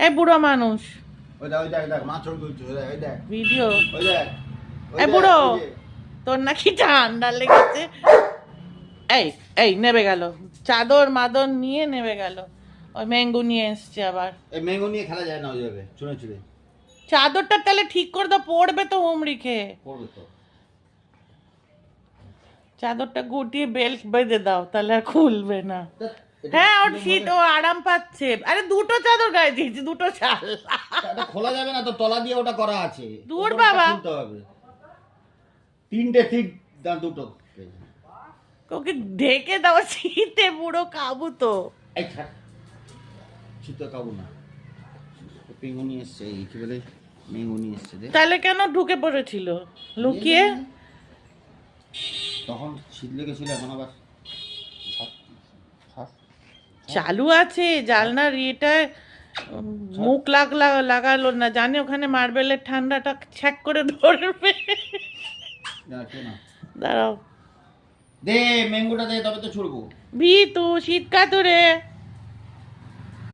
এই বুড়ো মানুষ ওই দেখ মাছ ধরছে ওই দেখ ভিডিও ওই দেখ এই বুড়ো তোর নাকি ঠান্ডা লেগেছে। এই এই নেবে গেল, চাদর মাদর নিয়ে নেবে গেল, ওই ম্যাঙ্গো নিয়ে এসছে আবার। এই ম্যাঙ্গো নিয়ে খেলা যায় না ওইভাবে চুনে চুনে। চাদরটা তাহলে ঠিক করে দাও, পড়বে তো হুমড়ি খেয়ে। পড়বে তো। চাদরটা গুটিয়ে বেল্ট বেঁধে দাও, তাহলে আর খুলবে না। হ্যাঁ ওর শীত, ও আরাম পাচ্ছে। আরে দুটো চাদর গায়ে দিয়েছি, দুটো চাল। এটা খোলা যাবে না তো, তলা দিয়ে ওটা করা আছে। দূর বাবা, খুলতে হবে। তিনটে ঠিক দুটো। ওকে ঢেকে দাও, শীতে বুড়ো কাবু তো। এই থাক, শীতে কাবু না। পেঙ্গু নিয়ে এসছে, এই কি বলে মেঙ্গু নিয়ে এসছে। তাহলে কেন ঢুকে পড়েছিল লুকিয়ে? তখন শীত লেগেছিল, এখন আবার চালু আছে জালনার ইয়েটা, মুখ লাগালো না, জানে ওখানে মার্বেলের ঠান্ডাটা ছ্যাক করে ধরবে। দাঁড়াও, দে ম্যাঙ্গোটা দে, তবে তো ছুড়বো। ভীতু শীত কাতুরে।